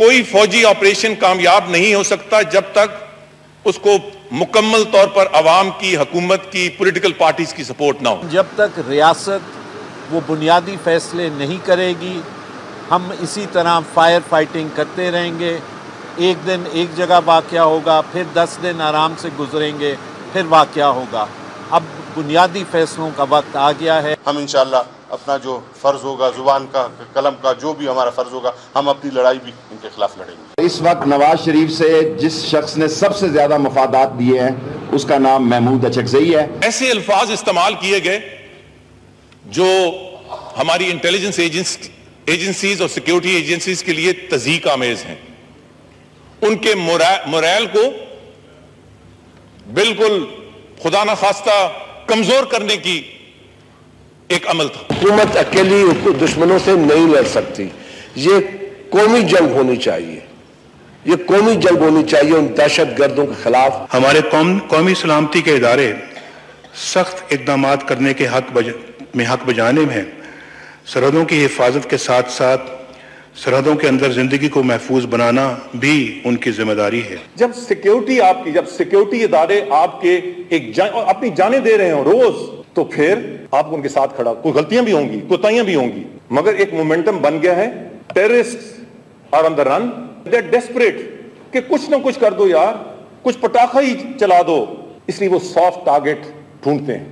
کوئی فوجی آپریشن کامیاب نہیں ہو سکتا جب تک اس کو مکمل طور پر عوام کی، حکومت کی، پولیٹیکل پارٹیز کی سپورٹ نہ ہو۔ جب تک ریاست وہ بنیادی فیصلے نہیں کرے گی، ہم اسی طرح فائر فائٹنگ کرتے رہیں گے۔ ایک دن ایک جگہ واقعہ ہوگا، پھر 10 دن آرام سے گزریں گے، پھر واقعہ ہوگا۔ اب بنیادی فیصلوں کا وقت آ گیا ہے۔ ہم انشاءاللہ اپنا جو فرض ہوگا، زبان کا، قلم کا، جو بھی ہمارا فرض ہوگا، ہم اپنی لڑائی بھی ان کے خلاف لڑیں گے۔ اس وقت نواز شریف سے جس شخص نے سب سے زیادہ مفادات دیے ہیں اس کا نام محمود اچکزئی ہے۔ ایسے الفاظ استعمال کیے گئے جو ہماری انٹیلیجنس ایجنسیز اور سیکیورٹی ایجنسیز کے لیے تضحیک آمیز ہیں۔ ان کے مورائل کو بالکل خدا نخواستہ کمزور کرنے کی ایک عمل تھا۔ حکومت اکیلی دشمنوں سے نہیں لڑ سکتی، یہ قومی جنگ ہونی چاہیے، یہ قومی جنگ ہونی چاہیے ان دہشت گردوں کے خلاف۔ ہمارے قومی سلامتی کے ادارے سخت اقدامات کرنے کے حق بجانب ہیں۔ سرحدوں کی حفاظت کے ساتھ ساتھ سرحدوں کے اندر زندگی کو محفوظ بنانا بھی ان کی ذمہ داری ہے۔ جب سیکیورٹی ادارے آپ کے اپنی جانیں دے رہے ہوں روز، تو پھر آپ ان کے ساتھ کھڑا، کوئی غلطیاں بھی ہوں گی، کوتاہیاں بھی ہوں گی، مگر ایک مومنٹم بن گیا ہے۔ Terrorist are on the run, they are desperate کہ کچھ نہ کچھ کر دو یار، کچھ پٹاخہ ہی چلا دو، اس لیے وہ سافٹ ٹارگٹ ڈھونڈتے ہیں۔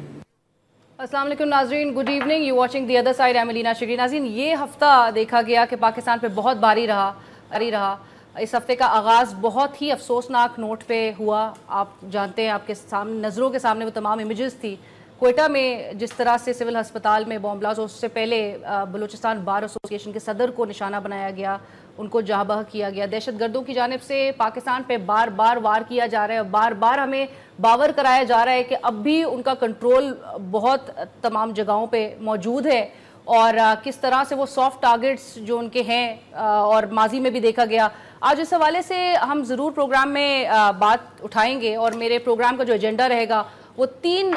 السلام علیکم ناظرین، good evening, you watching the other side, Amelina Shigri. ناظرین، یہ ہفتہ دیکھا گیا کہ پاکستان پہ بہت بھاری رہا۔ اس ہفتے کا آغاز بہت ہی افسوسناک نوٹ پہ ہوا۔ آپ جانتے ہیں، آپ کے سامنے، نظروں کے سامنے وہ تمام امیجز تھی۔ کوئٹہ میں جس طرح سے سول ہسپتال میں بم بلاسٹ، اس سے پہلے بلوچستان بار ایسوسی ایشن کے صدر کو نشانہ بنایا گیا، ان کو جاں بحق کیا گیا۔ دہشت گردوں کی جانب سے پاکستان پہ بار بار وار کیا جا رہا ہے، بار بار ہمیں باور کرایا جا رہا ہے کہ اب بھی ان کا کنٹرول بہت تمام جگہوں پہ موجود ہے، اور کس طرح سے وہ سافٹ ٹارگٹس جو ان کے ہیں اور ماضی میں بھی دیکھا گیا۔ آج اس حوالے سے ہم ضرور پروگرام میں بات اٹھائیں گے، اور میرے پروگرام کا جو ایجنڈا رہے گا وہ 3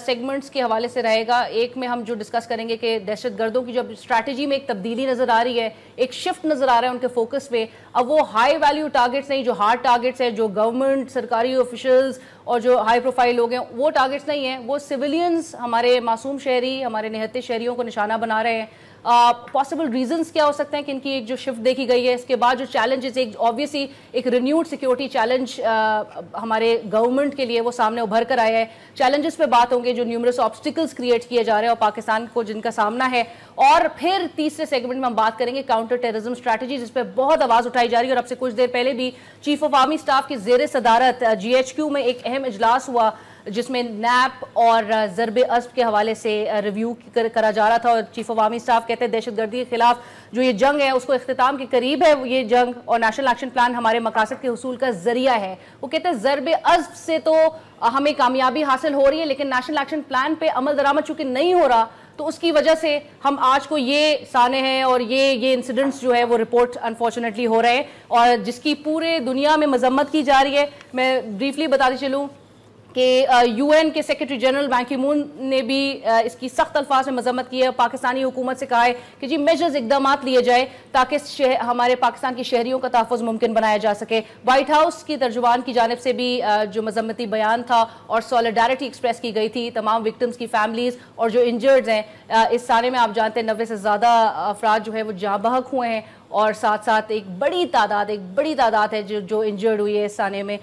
سیگمنٹس کے حوالے سے رہے گا۔ ایک میں ہم جو ڈسکس کریں گے کہ دہشت گردوں کی جو اسٹریٹجی میں ایک تبدیلی نظر آ رہی ہے، ایک شفٹ نظر آ رہا ہے ان کے فوکس پہ۔ اب وہ ہائی ویلیو ٹارگٹس نہیں، جو ہارڈ ٹارگٹس ہیں، جو گورنمنٹ، سرکاری آفیشلز اور جو ہائی پروفائل لوگ ہیں، وہ ٹارگٹس نہیں ہیں، وہ سویلینز، ہمارے معصوم شہری، ہمارے نہتے شہریوں کو نشانہ بنا رہے ہیں۔ پاسبل ریزنز کیا ہو سکتے ہیں کہ ان کی ایک جو شفٹ دیکھی گئی ہے؟ اس کے بعد جو چیلنجز، ایک آبویسلی ایک رینیوڈ سیکیورٹی چیلنج ہمارے گورنمنٹ کے لیے وہ سامنے ابھر کر آیا ہے۔ چیلنجز پہ بات ہوں گے، جو نیومرس آبسٹیکلز کریٹ کیے جا رہے ہیں اور پاکستان کو جن کا سامنا ہے۔ اور پھر تیسرے سیگمنٹ میں ہم بات کریں گے کاؤنٹر ٹیررزم اسٹریٹجی، جس پہ بہت آواز اٹھائی جا رہی ہے، اور اب سے کچھ دیر پہلے بھی چیف آف آرمی اسٹاف کی زیر صدارت GHQ میں ایک اہم اجلاس ہوا، جس میں نیپ اور ضرب عصب کے حوالے سے ریویو کرا جا رہا تھا، اور چیف آف آرمی اسٹاف کہتے ہیں دہشت گردی کے خلاف جو یہ جنگ ہے اس کو اختتام کے قریب ہے یہ جنگ، اور نیشنل ایکشن پلان ہمارے مقاصد کے حصول کا ذریعہ ہے۔ وہ کہتے ہیں ضرب عصب سے تو ہمیں کامیابی حاصل ہو رہی ہے، لیکن نیشنل ایکشن پلان پہ عمل درآمد چونکہ نہیں ہو رہا، تو اس کی وجہ سے ہم آج کو یہ سانے ہیں اور یہ انسیڈنٹس جو ہے وہ رپورٹ انفارچونیٹلی ہو رہے ہیں، اور جس کی پورے دنیا میں مذمت کی جا رہی ہے۔ میں بریفلی بتاتی چلوں کہ UN کے سیکرٹری جنرل بان کی مون نے بھی اس کی سخت الفاظ میں مذمت کی ہے، پاکستانی حکومت سے کہا ہے کہ جی میجرز، اقدامات لیے جائیں تاکہ ہمارے پاکستان کی شہریوں کا تحفظ ممکن بنایا جا سکے۔ وائٹ ہاؤس کی ترجمان کی جانب سے بھی جو مذمتی بیان تھا اور سولیڈارٹی ایکسپریس کی گئی تھی تمام وکٹمز کی فیملیز اور جو انجرڈز ہیں۔ اس سالے میں آپ جانتے ہیں 90 سے زیادہ افراد جو ہے وہ جاں بحق ہوئے ہیں، اور ساتھ ساتھ ایک بڑی تعداد ہے جو انجرڈ ہوئی ہے اس سانے میں۔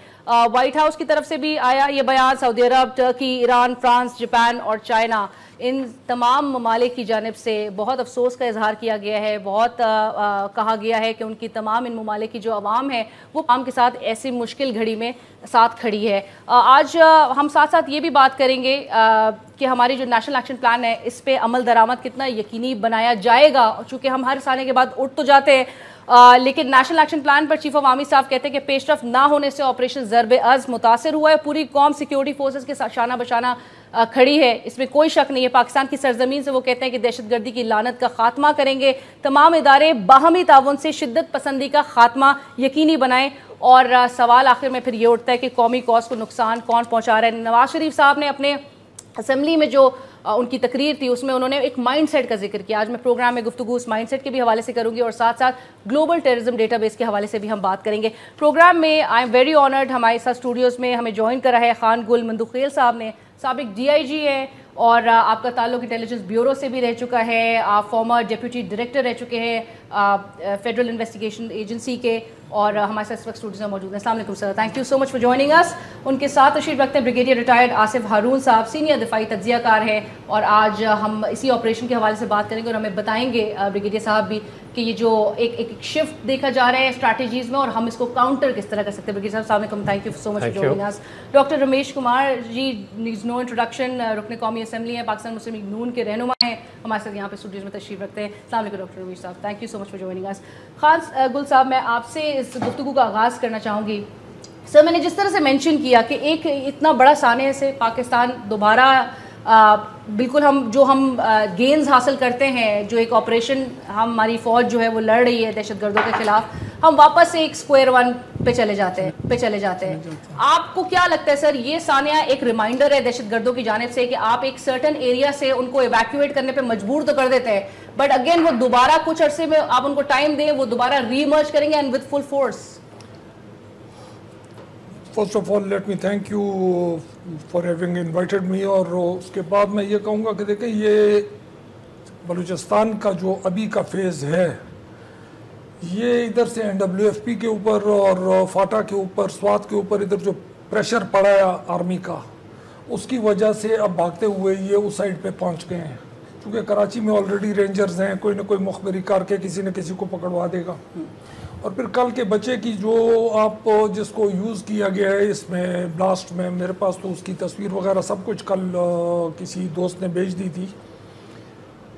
وائٹ ہاؤس کی طرف سے بھی آیا یہ بیان، سعودی عرب، ترکی، ایران، فرانس، جاپان اور چائنا، ان تمام ممالک کی جانب سے بہت افسوس کا اظہار کیا گیا ہے، بہت کہا گیا ہے کہ ان کی تمام ان ممالک کی جو عوام ہے وہ عوام کے ساتھ ایسی مشکل گھڑی میں ساتھ کھڑی ہے۔ آج ہم ساتھ ساتھ یہ بھی بات کریں گے کہ ہماری جو نیشنل ایکشن پلان ہے اس پہ عمل درآمد کتنا یقینی بنایا جائے گا، چونکہ ہم ہر سانے کے بعد اٹھ تو جاتے ہیں، لیکن national action plan per chief of army staff کہتے ہیں کہ پیش رفت نہ ہونے سے آپریشن ضرب عصب متاثر ہوا ہے، پوری قوم سیکیورٹی فورسز کے ساتھ شانہ بشانہ کھڑی ہے، اس میں کوئی شک نہیں ہے۔ پاکستان کی سرزمین سے وہ کہتے ہیں کہ دہشت گردی کی لعنت کا خاتمہ کریں گے، تمام ادارے باہمی تعاون سے شدت پسندی کا خاتمہ یقینی بنائیں، اور سوال آخر میں پھر یہ اٹھتا ہے کہ قومی کاز کو نقصان کون پہنچا رہا ہے۔ نواز شریف صاحب نے اپنے اسمبلی میں جو ان کی تقریر تھی اس میں انہوں نے ایک مائنڈ سیٹ کا ذکر کیا. آج میں پروگرام میں گفتگو اس مائنڈ سیٹ کے بھی حوالے سے کروں گی اور ساتھ ساتھ گلوبل ٹیررزم ڈیٹا بیس کے حوالے سے بھی ہم بات کریں گے. پروگرام میں آئی ایم ویری آنرڈ, ہمارے ساتھ اسٹوڈیوز میں ہمیں جوائن کرا ہے خان گل مندوخیل صاحب نے, سابق DIG ہیں اور آپ کا تعلق انٹیلیجنس بیورو سے بھی رہ چکا ہے, آپ فارمر ڈپٹی ڈائریکٹر رہ چکے ہیں فیڈرل انویسٹیگیشن ایجنسی کے, اور ہمارے ساتھ اس وقت اسٹوڈیوز میں موجود ہیں. السلام علیکم sir, thank you so much for joining us. ان کے ساتھ تشریف رکھتے ہیں بریگیڈیئر ریٹائرڈ آصف ہارون صاحب, سینئر دفاعی تجزیہ کار ہیں, اور آج ہم اسی آپریشن کے حوالے سے بات کریں گے اور ہمیں بتائیں گے بریگیڈیئر صاحب بھی کہ یہ جو ایک شفٹ دیکھا جا رہا ہے اسٹریٹجیز میں اور ہم اس کو کاؤنٹر کس طرح کر سکتے ہیں. بریگیڈیئر صاحب السلام علیکم, thank you so much for joining us. Doctor Ramesh Kumar ji, needs no introduction, رکن قومی اسمبلی ہیں, پاکستان مسلم لیگ نون کے رہنما ہیں, ہمارے ساتھ یہاں پہ اسٹوڈیوز میں تشریف رکھتے ہیں. السلام علیکم ڈاکٹر رمیش صاحب, thank you so much for joining us. Khan Gul صاحب, میں آپ سے اس گفتگو کا آغاز کرنا چاہوں گی. سر, میں نے جس طرح سے مینشن کیا کہ ایک اتنا بڑا سانحے سے پاکستان دوبارہ بالکل ہم گینز حاصل کرتے ہیں, جو ایک آپریشن ہماری فوج جو ہے وہ لڑ رہی ہے دہشت گردوں کے خلاف, ہم واپس ایک اسکوائر ون پہ چلے جاتے ہیں. آپ کو کیا لگتا ہے سر, یہ سانحہ ایک ریمائنڈر ہے دہشت گردوں کی جانب سے کہ آپ ایک سرٹن ایریا سے ان کو ایویکویٹ کرنے پہ مجبور تو کر دیتے ہیں, بٹ اگین وہ دوبارہ کچھ عرصے میں آپ ان کو ٹائم دیں, وہ دوبارہ ری ایمرج کریں گے and with full force? First of all let me thank you for having invited me. اور اس کے بعد میں یہ کہوں گا کہ دیکھیں, یہ بلوچستان کا جو ابھی کا فیز ہے, یہ ادھر سے NWFP کے اوپر اور فاٹا کے اوپر, سوات کے اوپر ادھر جو پریشر پڑا ہے آرمی کا, اس کی وجہ سے اب بھاگتے ہوئے یہ اس سائڈ پہ پہنچ گئے ہیں. چونکہ کراچی میں آلریڈی رینجرز ہیں, کوئی نہ کوئی مخبری کر کے کسی نہ کسی کو پکڑوا دے گا. اور پھر کل کے بچے کی جو آپ جس کو یوز کیا گیا ہے اس میں بلاسٹ میں, میرے پاس تو اس کی تصویر وغیرہ سب کچھ کل کسی دوست نے بھیج دی تھی,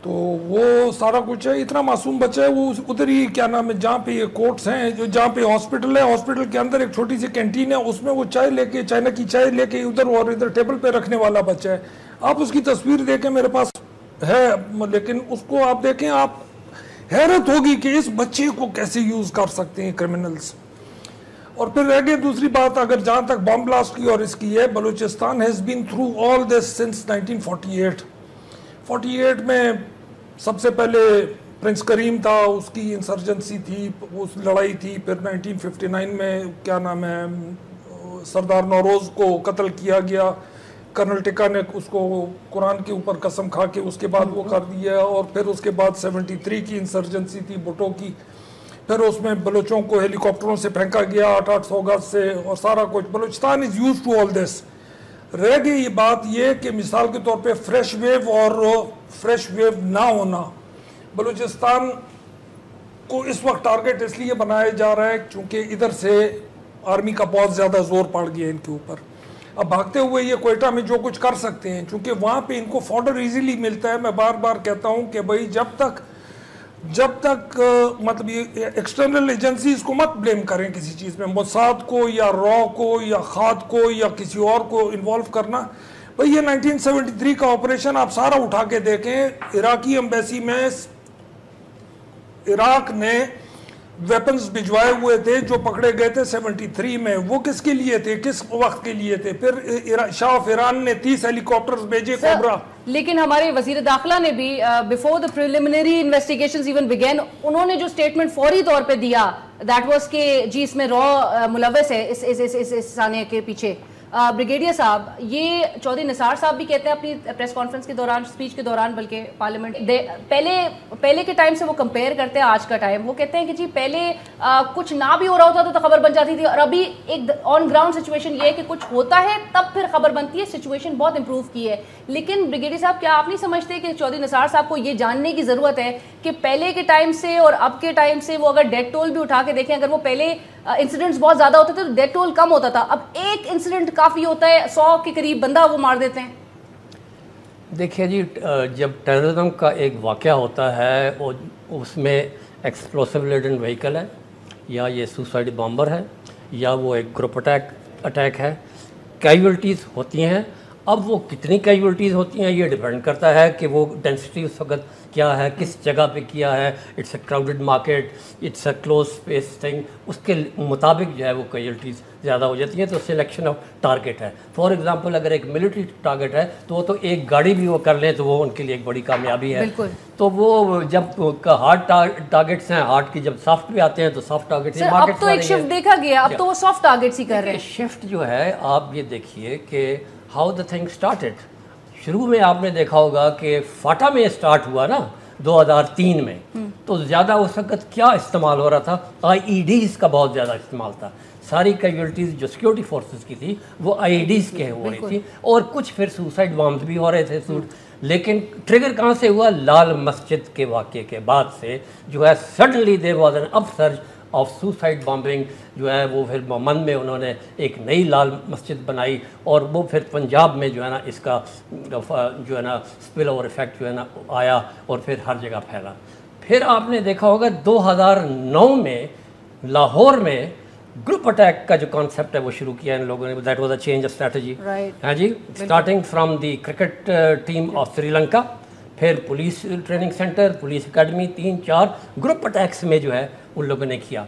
تو وہ سارا کچھ ہے. اتنا معصوم بچہ ہے, وہ ادھر ہی کیا نام ہے جہاں پہ یہ کورٹس ہیں, جہاں پہ ہاسپٹل ہے, ہاسپٹل کے اندر ایک چھوٹی سی کینٹین ہے, اس میں وہ چائے لے کے, چائنا کی چائے لے کے ادھر اور ادھر ٹیبل پہ رکھنے والا بچہ ہے. آپ اس کی تصویر دیکھیں, میرے پاس ہے, لیکن اس کو آپ دیکھیں, آپ حیرت ہوگی کہ اس بچے کو کیسے یوز کر سکتے ہیں کرمنلز. اور پھر رہ گئی دوسری بات, اگر جہاں تک بم بلاسٹ کی اور اس کی ہے, Balochistan has been through all this since 1948 میں سب سے پہلے پرنس کریم تھا, اس کی انسرجنسی تھی, اس لڑائی تھی. پھر 1959 میں کیا نام ہے سردار نوروز کو قتل کیا گیا, کرنل ٹکا نے اس کو قرآن کے اوپر قسم کھا کے اس کے بعد وہ کر دیا. اور پھر اس کے بعد 73 کی انسرجنسی تھی بھٹو کی, پھر اس میں بلوچوں کو ہیلی کاپٹروں سے پھینکا گیا 800 گز سے اور سارا کچھ. بلوچستان از یوز ٹو آل دس. رہ گئی یہ بات یہ کہ مثال کے طور پہ فریش ویو اور فریش ویو نہ ہونا. بلوچستان کو اس وقت ٹارگٹ اس لیے بنایا جا رہا ہے چونکہ ادھر سے آرمی کا بہت زیادہ زور پڑ گیا ان کے اوپر. اب بھاگتے ہوئے یہ کوئٹہ میں جو کچھ کر سکتے ہیں, چونکہ وہاں پہ ان کو فوڈر ایزیلی ملتا ہے. میں بار بار کہتا ہوں کہ بھائی جب تک مطلب یہ ایکسٹرنل ایجنسیز کو مت بلیم کریں کسی چیز میں, موساد کو یا را کو یا خاد کو یا کسی اور کو انوالو کرنا. بھائی یہ 1973 کا آپریشن آپ سارا اٹھا کے دیکھیں, عراقی ایمبیسی میں عراق نے ویپنز بھجوائے ہوئے تھے جو پکڑے گئے تھے 73 میں. وہ کس کے لیے تھے, کس وقت کے لیے تھے؟ پھر شاہ آف ایران نے 30 ہیلی کاپٹرز بھیجے کوبرا. لیکن ہمارے وزیر داخلہ نے بھی before the preliminary investigations even begin, انہوں نے جو سٹیٹمنٹ فوری طور پہ دیا دیٹ واز کہ جی اس میں را ملوث ہے اس سانحے کے پیچھے. بریگیڈیئر صاحب, یہ چودھری نثار صاحب بھی کہتے ہیں اپنی پریس کانفرنس کے دوران, اسپیچ کے دوران بلکہ پارلیمنٹ, پہلے کے ٹائم سے وہ کمپیئر کرتے ہیں آج کا ٹائم. وہ کہتے ہیں کہ جی پہلے کچھ نہ بھی ہو رہا ہوتا تو خبر بن جاتی تھی, اور ابھی ایک آن گراؤنڈ سچویشن یہ ہے کہ کچھ ہوتا ہے تب پھر خبر بنتی ہے. سچویشن بہت امپروو کی ہے. لیکن بریگیڈیئر صاحب, کیا آپ نہیں سمجھتے کہ چودھری نثار صاحب کو یہ جاننے کی ضرورت ہے کہ پہلے کے ٹائم سے اور اب کے ٹائم سے وہ اگر ڈیتھ ٹول بھی اٹھا کے دیکھیں, اگر وہ پہلے انسیڈنٹس بہت زیادہ ہوتے تھے تو ڈیتھ ٹول کم ہوتا تھا, اب ایک انسیڈنٹ کافی ہوتا ہے, 100 کے قریب بندہ وہ مار دیتے ہیں. دیکھیے جی, جب ٹیررزم کا ایک واقعہ ہوتا ہے, اس میں ایکسپلوسو لیڈن وہیکل ہے, یا یہ سوسائڈ بامبر ہے, یا وہ ایک گروپ اٹیک ہے, کیجویلٹیز ہوتی ہیں. اب وہ کتنی کیجولٹیز ہوتی ہیں یہ ڈیپینڈ کرتا ہے کہ وہ ڈینسٹی اس وقت کیا ہے, کس جگہ پہ کیا ہے, it's a crowded market, it's a close space thing, اس کے مطابق جو ہے وہ کیجولٹیز زیادہ ہو جاتی ہیں. تو سلیکشن آف ٹارگیٹ ہے. فار ایگزامپل اگر ایک ملٹری ٹارگیٹ ہے تو وہ تو ایک گاڑی بھی وہ کر لیں تو وہ ان کے لیے ایک بڑی کامیابی ہے. تو وہ جب ہارڈ ٹارگیٹس ہیں, ہارڈ کی جب سافٹ بھی آتے ہیں تو سافٹ ٹارگیٹ اب تو ایک شفٹ دیکھا گیا, اب تو وہ سافٹ ٹارگیٹس ہی کر رہے ہیں. شفٹ جو ہے آپ یہ دیکھیے کہ ہاؤ دا تھنگ اسٹارٹیڈ. شروع میں آپ نے دیکھا ہوگا کہ فاٹا میں اسٹارٹ ہوا نا 2003 میں, تو زیادہ اس وقت کیا استعمال ہو رہا تھا, آئی ای ڈیز کا بہت زیادہ استعمال تھا. ساری کیجولٹیز جو سیکورٹی فورسز کی تھی وہ آئی ای ڈیز کے ہو رہی تھی, اور کچھ پھر سوسائڈ بامز بھی ہو رہے تھے. لیکن ٹریگر کہاں سے ہوا؟ لال مسجد کے واقعے کے بعد سے جو ہے suddenly there was an up surge of suicide bombing. جو ہے وہ پھر من میں انہوں نے ایک نئی لال مسجد بنائی, اور وہ پھر پنجاب میں جو ہے نا اس کا جو ہے نا اسپل اوور ایفیکٹ جو ہے نا آیا, اور پھر ہر جگہ پھیلا. پھر آپ نے دیکھا ہوگا 2009 میں لاہور میں گروپ اٹیک کا جو کانسیپٹ ہے وہ شروع کیا ان لوگوں نے. That was a change of strategy. ہاں جی, starting from the cricket team of Sri Lanka, پھر police training centre, police academy, 3-4 group attacks میں جو ہے ان لوگوں نے کیا.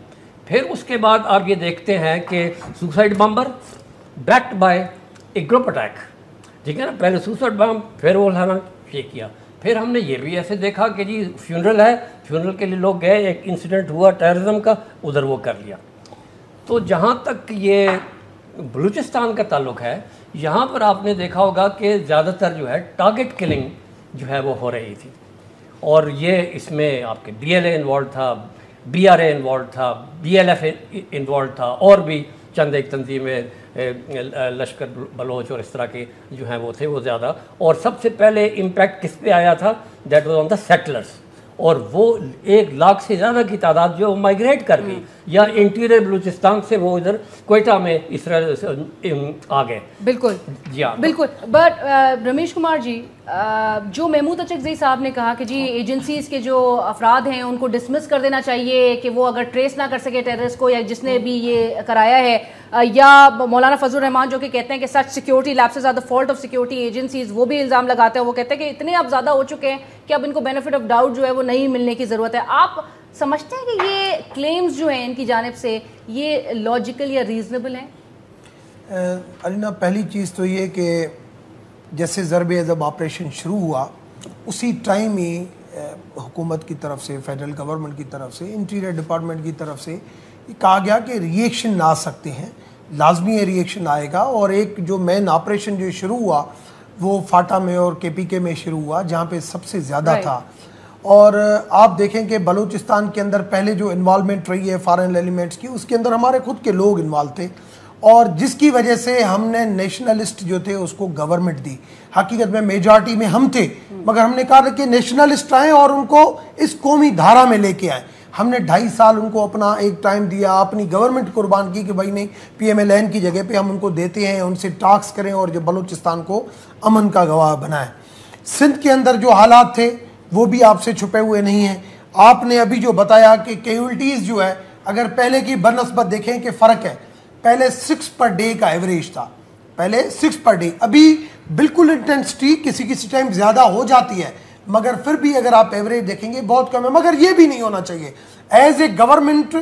پھر اس کے بعد آپ یہ دیکھتے ہیں کہ suicide bomber backed by a group attack. ٹھیک ہے نا, پہلے سوسائڈ بم, پھر وہ لانا یہ کیا. پھر ہم نے یہ بھی ایسے دیکھا کہ جی فیونرل ہے, فیونرل کے لیے لوگ گئے, ایک انسیڈنٹ ہوا ٹیررزم کا, ادھر وہ کر لیا. تو جہاں تک یہ بلوچستان کا تعلق ہے, یہاں پر آپ نے دیکھا ہوگا کہ زیادہ تر جو ہے ٹارگٹ کلنگ جو ہے وہ ہو رہی تھی. اور یہ اس میں آپ کے ڈی ایل اے انوالو تھا, بی آر اے انوالو تھا, بی ایل ایف انوالو تھا, اور بھی چند ایک تنظیمیں لشکر بلوچ اور اس طرح کے جو ہیں وہ تھے وہ زیادہ. اور سب سے پہلے امپیکٹ کس پہ آیا تھا؟ دیٹ واز آن دا سیٹلرس. اور وہ 1 لاکھ سے زیادہ کی تعداد جو مائگریٹ کر گئی یا انٹیریئر بلوچستان سے وہ ادھر کوئٹہ میں اس طرح آ گئے. بالکل جی ہاں بالکل. بٹ رمیش کمار جی, جو محمود اچکزئی صاحب نے کہا کہ جی ایجنسیز کے جو افراد ہیں ان کو ڈسمس کر دینا چاہیے کہ وہ اگر ٹریس نہ کر سکے ٹیررسٹ کو یا جس نے بھی یہ کرایا ہے, یا مولانا فضل الرحمان جو کہ کہتے ہیں کہ such security lapses are the fault of security agencies, وہ بھی الزام لگاتے ہیں. وہ کہتے ہیں کہ اتنے اب زیادہ ہو چکے ہیں کہ اب ان کو بینیفٹ آف ڈاؤٹ جو ہے وہ نہیں ملنے کی ضرورت ہے. آپ سمجھتے ہیں کہ یہ کلیمز جو ہیں ان کی جانب سے یہ لاجیکل یا ریزنیبل ہیں؟ علینا, پہلی چیز تو یہ کہ جیسے ضرب عضب آپریشن شروع ہوا اسی ٹائم ہی حکومت کی طرف سے, فیڈرل گورنمنٹ کی طرف سے, انٹیریئر ڈپارٹمنٹ کی طرف سے یہ کہا گیا کہ ری ایکشن آ سکتے ہیں, لازمی ری ایکشن آئے گا. اور ایک جو مین آپریشن جو شروع ہوا وہ فاٹا میں اور کے پی کے میں شروع ہوا جہاں پہ سب سے زیادہ تھا. اور آپ دیکھیں کہ بلوچستان کے اندر پہلے جو انوالومنٹ رہی ہے فارن ایلیمنٹس کی, اس کے اندر ہمارے خود کے لوگ انوالو تھے, اور جس کی وجہ سے ہم نے نیشنلسٹ جو تھے اس کو گورنمنٹ دی. حقیقت میں میجارٹی میں ہم تھے, مگر ہم نے کہا کہ نیشنلسٹ آئیں اور ان کو اس قومی دھارا میں لے کے آئیں. ہم نے 2.5 سال ان کو اپنا ایک ٹائم دیا, اپنی گورنمنٹ قربان کی کہ بھائی نہیں, پی ایم ایل این کی جگہ پہ ہم ان کو دیتے ہیں, ان سے ٹاکس کریں اور جو بلوچستان کو امن کا گواہ بنائیں. سندھ کے اندر جو حالات تھے وہ بھی آپ سے چھپے ہوئے نہیں ہیں. آپ نے ابھی جو بتایا کہ کیجولٹیز جو ہے اگر پہلے کی بنسبت دیکھیں کہ فرق ہے, پہلے 6 پر ڈے کا ایوریج تھا, پہلے 6 پر ڈے, ابھی بالکل انٹینسٹی کسی ٹائم زیادہ ہو جاتی ہے, مگر پھر بھی اگر آپ ایوریج دیکھیں گے بہت کم ہے. مگر یہ بھی نہیں ہونا چاہیے. ایز اے گورنمنٹ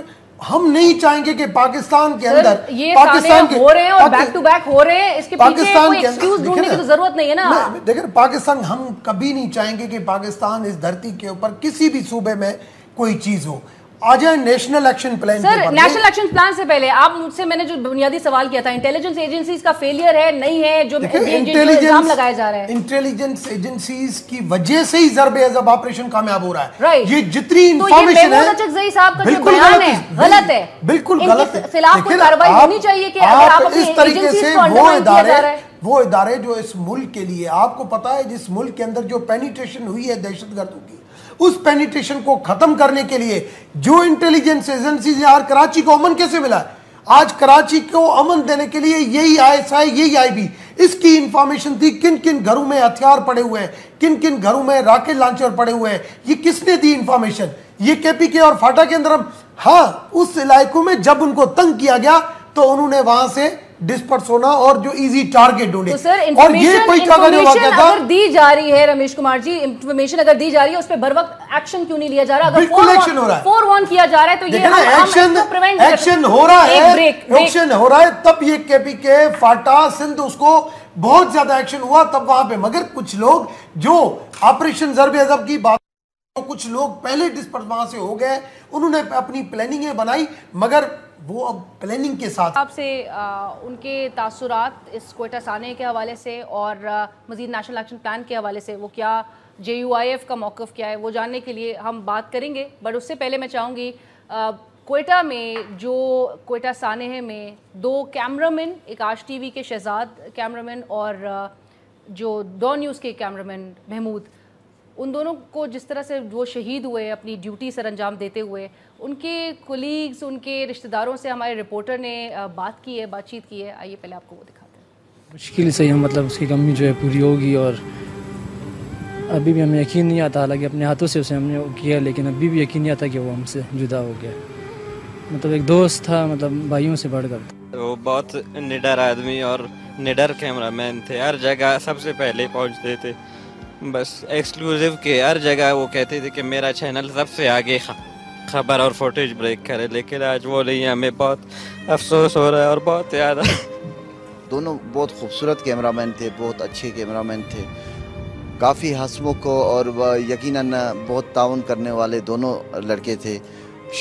ہم نہیں چاہیں گے کہ پاکستان کے اندر پاکستان کے ہو رہے ہیں اور بیک ٹو بیک ہو رہے ہیں, اس کے پیچھے کوئی ایکسکیوز ڈھونڈنے کی تو ضرورت نہیں ہے نا. دیکھیں پاکستان, ہم کبھی نہیں چاہیں گے کہ پاکستان اس دھرتی کے اوپر کسی بھی صوبے میں کوئی چیز ہو. آ جائیں نیشنل ایکشن پلان. سر نیشنل ایکشن پلان سے پہلے آپ مجھ سے, میں نے جو بنیادی سوال کیا تھا, انٹیلیجنس ایجنسیز کا فیلئر ہے نہیں ہے جو الزام لگایا جا رہا ہے؟ انٹیلیجنس ایجنسیز کی وجہ سے ہی ضرب عضب آپریشن کامیاب ہو رہا ہے. رائٹ, یہ جتنی انفارمیشن ہے اچکزئی صاحب کا جو بیان ہے غلط ہے, بالکل غلط ہے. خلاف کوئی کارروائی ہونی چاہیے کہ اگر آپ اپنی ایجنسیز کو انڈرمائن کیا جا رہا ہے. وہ ادارے جو اس ملک کے لیے, آپ کو پتا ہے جس ملک کے اندر جو پینیٹریشن ہوئی ہے دہشت گردوں کی, اس پینیٹریشن کو ختم کرنے کے لیے جو انٹیلیجنس ایجنسیز یار کراچی کو امن کیسے ملا ہے؟ آج کراچی کو امن دینے کے لیے یہی ISI, یہی IB, اس کی انفارمیشن تھی کن کن گھروں میں ہتھیار پڑے ہوئے ہیں, کن کن گھروں میں راکٹ لانچر پڑے ہوئے ہیں. یہ کس نے دی انفارمیشن؟ یہ KPK اور فاٹا کے اندر. ہاں, اس علاقوں میں جب ان کو تنگ کیا گیا تو انہوں نے وہاں سے ڈسپرس ہونا اور جو ایزی ٹارگٹ ڈھونڈے. تو سر اور یہ کوئی انفارمیشن اگر دی جا رہی ہے رمیش کمار جی، انفارمیشن اگر دی جا رہی ہے اس پہ بر وقت ایکشن کیوں نہیں لیا جا رہا؟ اگر بالکل ایکشن ہو رہا ہے، 4-1 کیا جا رہا ہے تو یہ ایکشن ہو رہا ہے، ایکشن ہو رہا ہے. تب یہ کے پی کے فاٹا سندھ اس کو بہت زیادہ ایکشن ہوا تب وہاں پہ. مگر کچھ لوگ جو آپریشن ضرب عضب کی بات، کچھ لوگ پہلے ڈسپرس وہاں سے ہو گئے، انہوں نے اپنی پلاننگیں بنائی، مگر وہ اب پلاننگ کے ساتھ. آپ سے ان کے تاثرات اس کوئٹہ سانحے کے حوالے سے اور مزید نیشنل ایکشن پلان کے حوالے سے، وہ کیا JUIF کا موقف کیا ہے، وہ جاننے کے لیے ہم بات کریں گے. بٹ اس سے پہلے میں چاہوں گی کوئٹہ میں جو کوئٹہ سانحے میں 2 کیمرامین، ایک آج ٹی وی کے شہزاد کیمرامین اور جو ڈان نیوز کے کیمرامین محمود، ان دونوں کو جس طرح سے وہ شہید ہوئے اپنی ڈیوٹی سر انجام دیتے ہوئے، ان کے کولیگز، ان کے رشتہ داروں سے ہمارے رپورٹر نے بات چیت کی ہے. آئیے پہلے آپ کو وہ دکھاتے ہیں. مشکل سے ہم مطلب اس کی کمی جو ہے پوری ہوگی، اور ابھی بھی ہمیں یقین نہیں آتا، حالانکہ اپنے ہاتھوں سے اسے ہم نے کیا، لیکن ابھی بھی یقین نہیں آتا کہ وہ ہم سے جدا ہو گیا. مطلب ایک دوست تھا، مطلب بھائیوں سے بڑھ کر. وہ بہت نڈر آدمی اور نڈر کیمرہ مین تھے، ہر جگہ سب سے پہلے پہنچتے تھے، بس ایکسکلوزیو کے ہر جگہ وہ کہتے تھے کہ میرا چینل سب سے آگے خبر اور فوٹیج بریک کرے. لیکن آج وہ نہیں، ہمیں بہت افسوس ہو رہا ہے اور بہت زیادہ. دونوں بہت خوبصورت کیمرہ مین تھے، بہت اچھے کیمرہ مین تھے، کافی ہنسمکھ اور یقیناً بہت تعاون کرنے والے دونوں لڑکے تھے،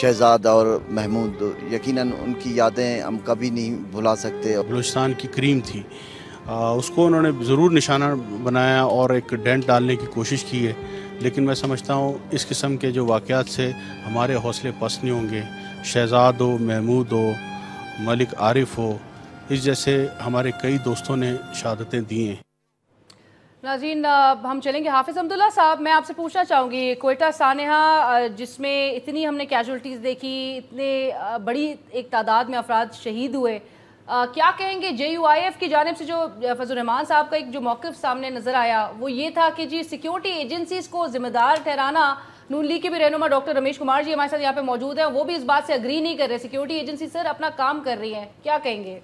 شہزاد اور محمود. یقیناً ان کی یادیں ہم کبھی نہیں بھلا سکتے. بلوچستان کی کریم تھی، اس کو انہوں نے ضرور نشانہ بنایا اور ایک ڈینٹ ڈالنے کی کوشش کی ہے، لیکن میں سمجھتا ہوں اس قسم کے جو واقعات سے ہمارے حوصلے پست نہیں ہوں گے. شہزاد ہو، محمود ہو، ملک عارف ہو، اس جیسے ہمارے کئی دوستوں نے شہادتیں دی ہیں. ناظرین ہم چلیں گے حافظ عبداللہ صاحب. میں آپ سے پوچھنا چاہوں گی کوئٹہ سانحہ جس میں اتنی ہم نے کیجولٹیز دیکھی، اتنے بڑی ایک تعداد میں افراد شہید ہوئے، کیا کہیں گے JUIF کی جانب سے؟ جو فضل الرحمان صاحب کا ایک جو موقف سامنے نظر آیا وہ یہ تھا کہ جی سیکیورٹی ایجنسیز کو ذمہ دار ٹھہرانا. نون لیگ کے بھی رہنما ڈاکٹر رمیش کمار جی ہمارے ساتھ یہاں پہ موجود ہیں، وہ بھی اس بات سے اگری نہیں کر رہے. سیکیورٹی ایجنسی سر اپنا کام کر رہی ہیں، کیا کہیں گے؟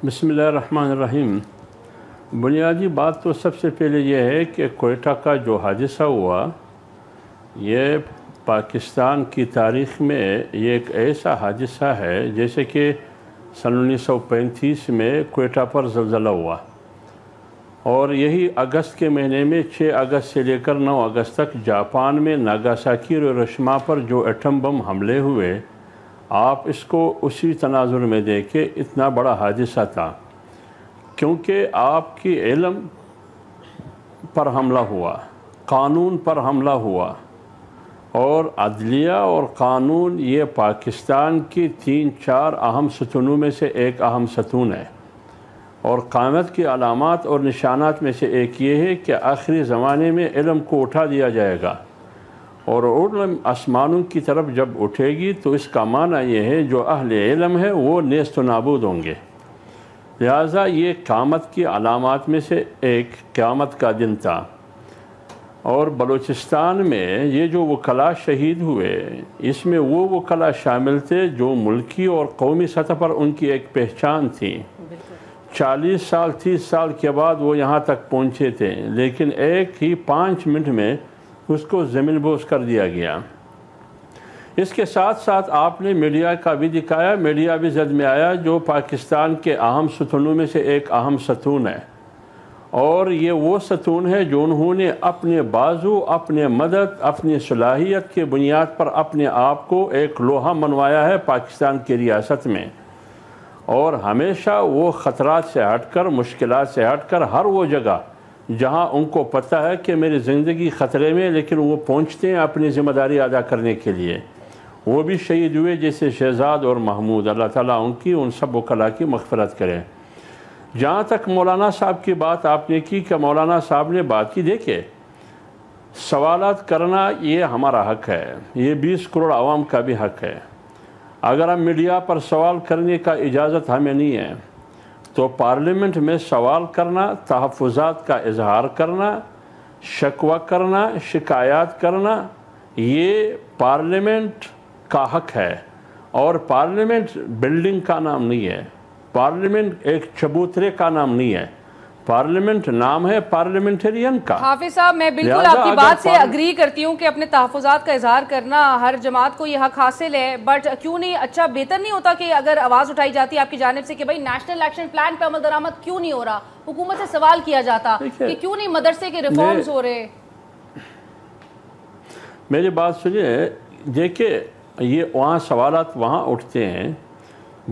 بسم اللہ الرحمن الرحیم. بنیادی بات تو سب سے پہلے یہ ہے کہ کوئٹہ کا جو حادثہ ہوا، یہ پاکستان کی تاریخ میں یہ ایک ایسا حادثہ ہے جیسے کہ سن 1935 میں کوئٹہ پر زلزلہ ہوا، اور یہی اگست کے مہینے میں 6 اگست سے لے کر 9 اگست تک جاپان میں ناگاساکی اور ہیروشیما پر جو ایٹم بم حملے ہوئے، آپ اس کو اسی تناظر میں دیکھیں، اتنا بڑا حادثہ تھا. کیونکہ آپ کی علم پر حملہ ہوا، قانون پر حملہ ہوا، اور عدلیہ اور قانون یہ پاکستان کی 3-4 اہم ستونوں میں سے ایک اہم ستون ہے. اور قیامت کی علامات اور نشانات میں سے ایک یہ ہے کہ آخری زمانے میں علم کو اٹھا دیا جائے گا، اور علم آسمانوں کی طرف جب اٹھے گی تو اس کا معنی یہ ہے جو اہل علم ہے وہ نیست و نابود ہوں گے. لہٰذا یہ قیامت کی علامات میں سے ایک قیامت کا دن تھا. اور بلوچستان میں یہ جو وکلاء شہید ہوئے، اس میں وہ وکلاء شامل تھے جو ملکی اور قومی سطح پر ان کی ایک پہچان تھی. 40 سال 30 سال کے بعد وہ یہاں تک پہنچے تھے، لیکن ایک ہی 5 منٹ میں اس کو زمین بوس کر دیا گیا. اس کے ساتھ ساتھ آپ نے میڈیا کا بھی دکھایا، میڈیا بھی زد میں آیا جو پاکستان کے اہم ستونوں میں سے ایک اہم ستون ہے، اور یہ وہ ستون ہے جو انہوں نے اپنے بازو، اپنے مدد، اپنی صلاحیت کے بنیاد پر اپنے آپ کو ایک لوہا منوایا ہے پاکستان کی ریاست میں. اور ہمیشہ وہ خطرات سے ہٹ کر، مشکلات سے ہٹ کر، ہر وہ جگہ جہاں ان کو پتہ ہے کہ میری زندگی خطرے میں، لیکن وہ پہنچتے ہیں اپنی ذمہ داری ادا کرنے کے لیے. وہ بھی شہید ہوئے جیسے شہزاد اور محمود. اللہ تعالیٰ ان سب وکلاء کی مغفرت کرے. جہاں تک مولانا صاحب کی بات آپ نے کی کہ مولانا صاحب نے بات کی، دیکھیں سوالات کرنا یہ ہمارا حق ہے، یہ 20 کروڑ عوام کا بھی حق ہے. اگر ہم میڈیا پر سوال کرنے کا اجازت ہمیں نہیں ہے تو پارلیمنٹ میں سوال کرنا، تحفظات کا اظہار کرنا، شکوہ کرنا، شکایات کرنا، یہ پارلیمنٹ کا حق ہے. اور پارلیمنٹ بلڈنگ کا نام نہیں ہے، پارلیمنٹ ایک چبوترے کا نام نہیں ہے، پارلیمنٹ نام ہے پارلیمنٹرین کا۔ حافظ صاحب میں بالکل آپ کی بات سے اگری کرتی ہوں کہ اپنے تحفظات کا اظہار کرنا ہر جماعت کو یہ حق حاصل ہے، بٹ کیوں نہیں اچھا بہتر نہیں ہوتا کہ اگر آواز اٹھائی جاتی ہے آپ کی جانب سے کہ بھائی نیشنل ایکشن پلان پہ عمل درآمد کیوں نہیں ہو رہا، حکومت سے سوال کیا جاتا کہ کیوں نہیں مدرسے کے ریفارمز ہو رہے؟ میری بات سنیے، دیکھیں یہ وہاں سوالات وہاں اٹھتے ہیں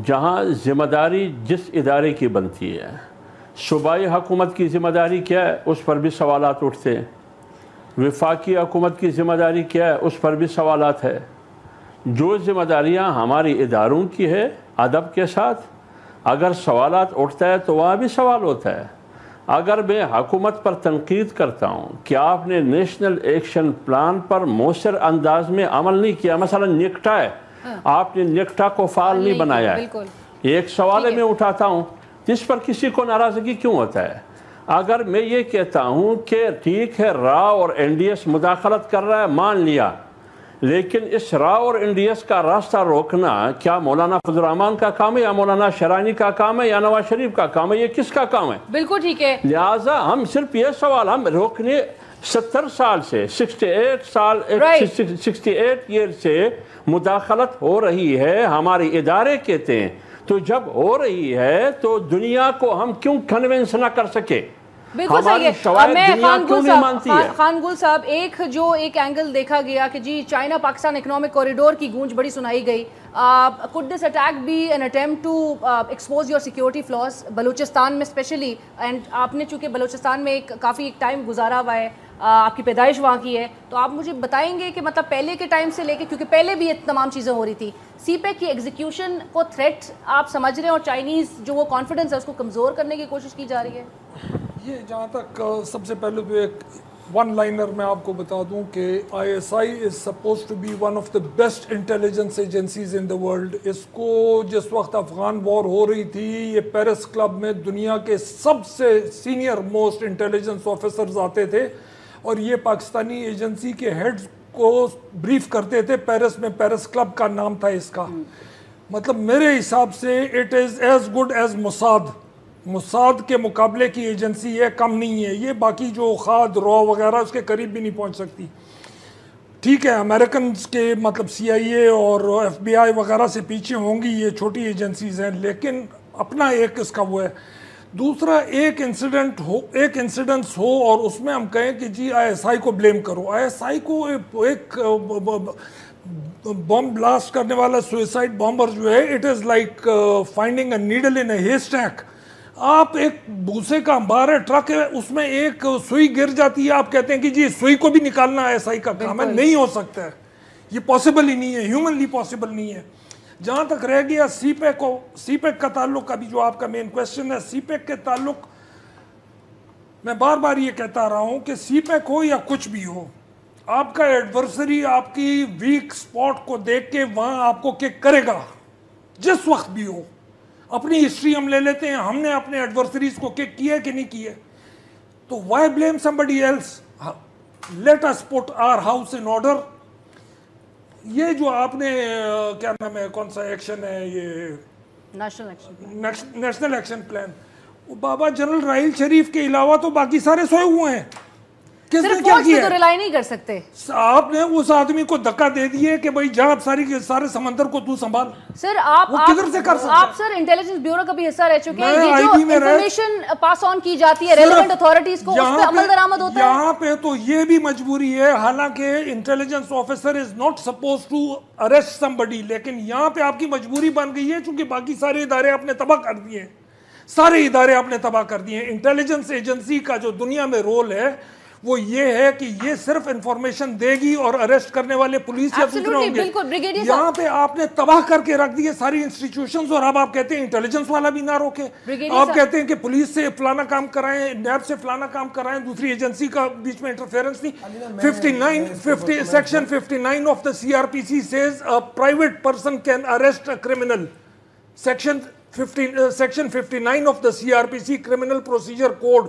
جہاں ذمہ داری جس ادارے کی بنتی ہے۔ صوبائی حکومت کی ذمہ داری کیا ہے، اس پر بھی سوالات اٹھتے ہیں۔ وفاقی حکومت کی ذمہ داری کیا ہے، اس پر بھی سوالات ہے۔ جو ذمہ داریاں ہماری اداروں کی ہے ادب کے ساتھ، اگر سوالات اٹھتا ہے تو وہاں بھی سوال ہوتا ہے۔ اگر میں حکومت پر تنقید کرتا ہوں کہ آپ نے نیشنل ایکشن پلان پر مؤثر انداز میں عمل نہیں کیا، مثلا نیکٹا ہے، آپ نے نیکٹا کو فعال نہیں بنایا ہے، ایک سوال میں اٹھاتا ہوں، جس پر کسی کو ناراضگی کیوں ہوتا ہے؟ اگر میں یہ کہتا ہوں کہ ٹھیک ہے راؤ اور این ڈی ایس مداخلت کر رہا ہے، مان لیا، لیکن اس راؤ اور این ڈی ایس کا راستہ روکنا کیا مولانا فضل الرحمان کا کام ہے یا مولانا شرانی کا کام ہے یا نواز شریف کا کام ہے؟ یہ کس کا کام ہے؟ بالکل ٹھیک ہے۔ لہٰذا ہم صرف یہ سوال ہم روکنے 70 سال سے 68 ایئر سے مداخلت ہو رہی ہے، ہمارے ادارے کہتے ہیں، تو جب ہو رہی ہے تو دنیا کو ہم کیوں کنونس نہ کر سکے؟ بالکل صحیح ہے۔ میں خان گل صاحب ایک اینگل دیکھا گیا کہ جی چائنا پاکستان اکنامک کوریڈور کی گونج بڑی سنائی گئی۔ could this attack be an attempt to expose your security flaws Balochistan میں اسپیشلی؟ اینڈ آپ نے چونکہ بلوچستان میں کافی ایک ٹائم گزارا ہوا ہے، آپ کی پیدائش وہاں کی ہے، تو آپ مجھے بتائیں گے کہ مطلب پہلے کے ٹائم سے لے کے، کیونکہ پہلے بھی یہ تمام چیزیں ہو رہی تھی، سی پیک کی ایگزیکیوشن کو تھریٹ آپ سمجھ رہے ہیں اور چائنیز جو وہ کانفیڈنس ہے اس کو کمزور کرنے کی کوشش کی جا رہی ہے؟ یہ جہاں تک سب سے پہلے تو ایک ون لائنر میں آپ کو بتا دوں کہ I S I is supposed to be one of the best intelligence agencies in the world. اس کو جس وقت افغان وار ہو رہی تھی، یہ پیرس کلب میں دنیا کے سب سے سینئر موسٹ انٹیلیجنس آفیسرز آتے تھے اور یہ پاکستانی ایجنسی کے ہیڈز کو بریف کرتے تھے پیرس میں، پیرس کلب کا نام تھا اس کا۔ مطلب میرے حساب سے it is as good as Mossad کے مقابلے کی ایجنسی ہے، کم نہیں ہے یہ۔ باقی جو خاد رو وغیرہ اس کے قریب بھی نہیں پہنچ سکتی۔ ٹھیک ہے امریکنز کے مطلب سی آئی اے اور ایف بی آئی وغیرہ سے پیچھے ہوں گی، یہ چھوٹی ایجنسیز ہیں، لیکن اپنا ایک اس کا وہ ہے۔ دوسرا ایک انسیڈنس ہو اور اس میں ہم کہیں کہ جی آئی ایس آئی کو بلیم کرو، آئی ایس آئی کو ایک بم بلاسٹ کرنے والا سوئسائڈ بامبر جو ہے، it is like finding a needle in a haystack. آپ ایک بھوسے کا انبار ہے، ٹرک ہے، اس میں ایک سوئی گر جاتی ہے، آپ کہتے ہیں کہ جی سوئی کو بھی نکالنا آئی ایس آئی کا کام ہے، نہیں ہو سکتا ہے، یہ پاسبل ہی نہیں ہے، ہیومنلی پاسبل نہیں ہے۔ جہاں تک رہ گیا سی پیک کا تعلق، ابھی جو آپ کا مین کویسچن ہے سی پیک کے تعلق، میں بار بار یہ کہتا رہا ہوں کہ سی پیک ہو یا کچھ بھی ہو، آپ کا ایڈورسری آپ کی ویک سپاٹ کو دیکھ کے وہاں آپ کو کک کرے گا، جس وقت بھی ہو۔ اپنی ہسٹری ہم لے لیتے ہیں، ہم نے اپنے ایڈورسریز کو کک کیا کہ نہیں کیا، تو why blame somebody else؟ let us put our house in order۔ یہ جو آپ نے کیا نام ہے، کون سا ایکشن ہے یہ نیشنل ایکشن پلان، بابا جنرل راحیل شریف کے علاوہ تو باقی سارے سوئے ہوئے ہیں، کس نے کیا کیا؟ تو ریلائی نہیں کر سکتے، آپ نے اس آدمی کو دھکا دے دیے کہ بھائی جہاں سارے سمندر کو تو سنبھال۔ سر آپ کدھر سے کر سکتے؟ آپ سر انٹیلیجنس بیورو کا بھی حصہ رہ چکے ہیں، یہ جو انفارمیشن پاس آن کی جاتی ہے ریلیونٹ اتھارٹیز کو، اس پہ عمل درآمد ہوتا ہے۔ یہاں پہ تو یہ بھی مجبوری ہے، حالانکہ intelligence officer is not suppose to arrest somebody، لیکن یہاں پہ آپ کی مجبوری بن گئی ہے چونکہ باقی سارے ادارے آپ نے تباہ کر دیے ہیں، سارے ادارے آپ نے تباہ کر دیے ہیں۔ انٹیلیجنس ایجنسی کا جو دنیا میں رول ہے وہ یہ ہے کہ یہ صرف انفارمیشن دے گی اور اریسٹ کرنے والے پولیس یا دوسرے ہوں گے۔ یہاں پہ آپ نے تباہ کر کے رکھ دیے ساری انسٹیٹیوشنز، اور اب آپ کہتے ہیں انٹیلیجنس والا بھی نہ روکے، آپ کہتے ہیں کہ پولیس سے فلانا کام کرائیں، نیب سے فلانا کام کرائیں، دوسری ایجنسی کا بیچ میں انٹرفیئرنس نہیں۔ Section 59 of the C R P C says a private person can arrest a criminal۔ Section 59 of the CRPC Criminal Procedure Code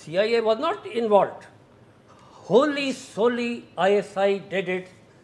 CIA was not involved, wholly solely ISI did it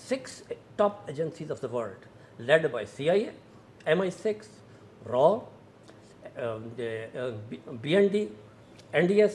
6 top agencies of the world led by CIA, MI6, RAW, BND, NDS,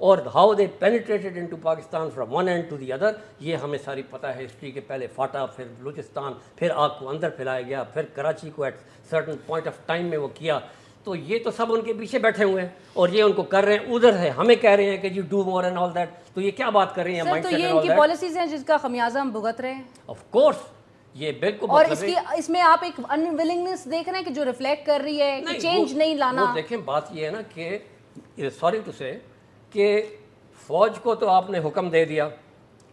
اور how they penetrated into Pakistan from one end to the other, یہ ہمیں ساری پتہ ہے history کے. پہلے FATA, پھر بلوچستان، پھر آگ کو اندر پھیلایا گیا، پھر کراچی کو at certain point of time میں وہ کیا. تو یہ تو سب ان کے پیچھے بیٹھے ہوئے ہیں اور یہ ان کو کر رہے ہیں. ادھر ہے ہمیں کہہ رہے ہیں کہ جی do more and all that. تو یہ کیا بات کر رہے ہیں؟ تو یہ ان کی پالیسیز ہیں جس کا خمیازہ ہم بھگت رہے ہیں. آف کورس یہ بالکل. اور اس میں آپ ایک انولنگنس دیکھ رہے ہیں کہ جو ریفلیکٹ کر رہی ہے کہ چینج نہیں لانا. دیکھیں بات یہ ہے نا کہ سوری ٹو سے کہ فوج کو تو آپ نے حکم دے دیا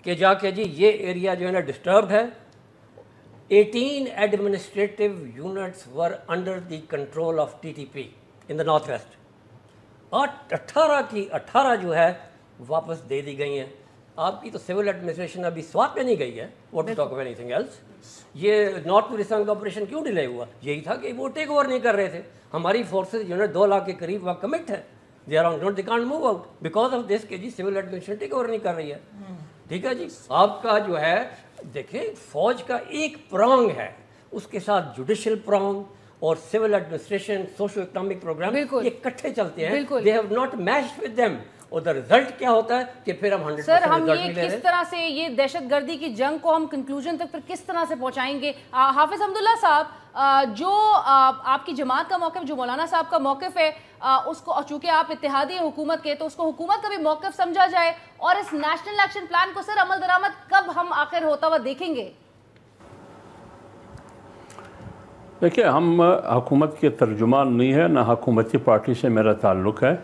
کہ جا کے جی یہ ایریا جو ہے نا ڈسٹربڈ ہے. 18 administrative units were under the control of TTP in the north west. اور 18 کی 18 جو ہے واپس دے دی گئی ہیں. آپ کی تو سول ایڈمنسٹریشن ابھی سوات پہ نہیں گئی ہے. What to talk of anything else. یہ نارتھ ٹورسٹان کا آپریشن کیوں ڈیلے ہوا؟ یہی تھا کہ وہ ٹیک اوور نہیں کر رہے تھے. ہماری فورسز جو ہے 2 لاکھ کے قریب وہاں کمٹ ہے. They are not they can't move out because of this کہ جی سول ایڈمنسٹریشن ٹیک اوور نہیں کر رہی ہے. ٹھیک ہے جی. آپ کا جو ہے دیکھیں فوج کا ایک پرانگ ہے، اس کے ساتھ جوڈیشل پرانگ اور civil administration socio economic programme یہ اکٹھے چلتے ہیں. They have not matched with them. اور دا رزلٹ کیا ہوتا ہے کہ پھر ہم 100% سر ہم یہ کس طرح سے یہ دہشت گردی کی جنگ کو ہم کنکلوژن تک پھر کس طرح سے پہنچائیں گے؟ حافظ حمداللہ صاحب، جو آپ کی جماعت کا موقف، جو مولانا صاحب کا موقف ہے، اس کو چونکہ آپ اتحادی حکومت کے، تو اس کو حکومت کا بھی موقف سمجھا جائے اور اس نیشنل ایکشن پلان کو سر عمل درآمد کب ہم آخر ہوتا ہوا دیکھیں گے؟ دیکھیں ہم حکومت کے ترجمان نہیں ہے، نہ حکومتی پارٹی سے میرا تعلق ہے.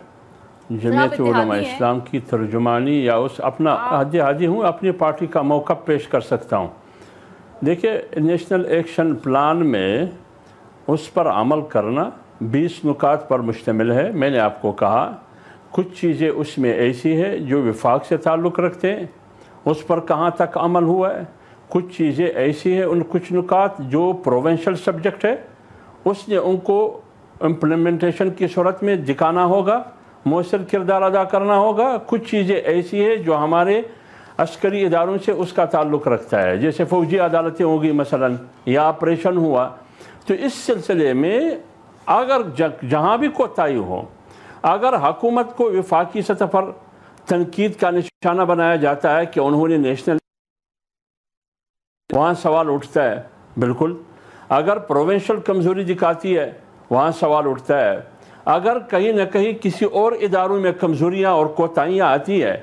جمعیت علماء اسلام کی ترجمانی یا اس اپنا حاجی ہوں، اپنی پارٹی کا موقف پیش کر سکتا ہوں. دیکھیں نیشنل ایکشن پلان میں اس پر عمل کرنا 20 نکات پر مشتمل ہے. میں نے آپ کو کہا کچھ چیزیں اس میں ایسی ہے جو وفاق سے تعلق رکھتے ہیں، اس پر کہاں تک عمل ہوا ہے. کچھ چیزیں ایسی ہیں، ان کچھ نکات جو پروونشل سبجیکٹ ہے اس نے ان کو امپلیمنٹیشن کی صورت میں دکھانا ہوگا، مؤثر کردار ادا کرنا ہوگا. کچھ چیزیں ایسی ہیں جو ہمارے عسکری اداروں سے اس کا تعلق رکھتا ہے، جیسے فوجی عدالتیں ہوگی مثلا یا آپریشن ہوا. تو اس سلسلے میں اگر جہاں بھی کوتاہی ہو، اگر حکومت کو وفاقی سطح پر تنقید کا نشانہ بنایا جاتا ہے کہ انہوں نے نیشنل، وہاں سوال اٹھتا ہے. بالکل اگر پروونشل کمزوری دکھاتی ہے وہاں سوال اٹھتا ہے. اگر کہیں نہ کہیں کسی اور اداروں میں کمزوریاں اور کوتاہیاں آتی ہے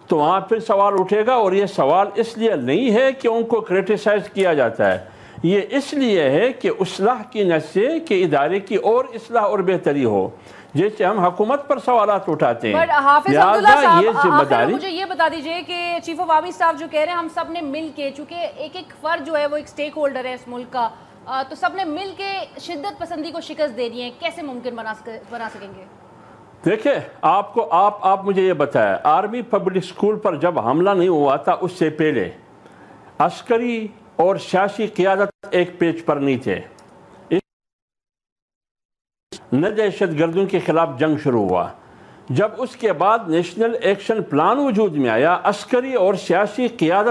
تو وہاں پھر سوال اٹھے گا. اور یہ سوال اس لیے نہیں ہے کہ ان کو کریٹیسائز کیا جاتا ہے، یہ اس لیے ہے کہ اصلاح کی نظر سے کہ ادارے کی اور اصلاح اور بہتری ہو. جیسے ہم حکومت پر سوالات اٹھاتے ہیں، لہٰذا یہ ذمہ داری. مجھے یہ بتا دیجئے کہ چیف آف آرمی صاحب جو کہہ رہے ہیں ہم سب نے مل کے، چونکہ ایک فرد جو ہے وہ ایک سٹیک ہولڈر ہے اس ملک کا، تو سب نے مل کے شدت پسندی کو شکست دینی ہے، کیسے ممکن بنا سکیں گے؟ دیکھیں آپ مجھے یہ بتایا، آرمی پبلک سکول پر جب حملہ نہیں ہوا تھا اس سے پہلے عسکری اور سیاسی قیادت ایک پیج پر نہیں تھے. نہ دہشت گردوں کے خلاف جنگ شروع ہوا. جب اس کے بعد نیشنل ایکشن پلان وجود میں آیا، عسکری اور سیاسی قیادت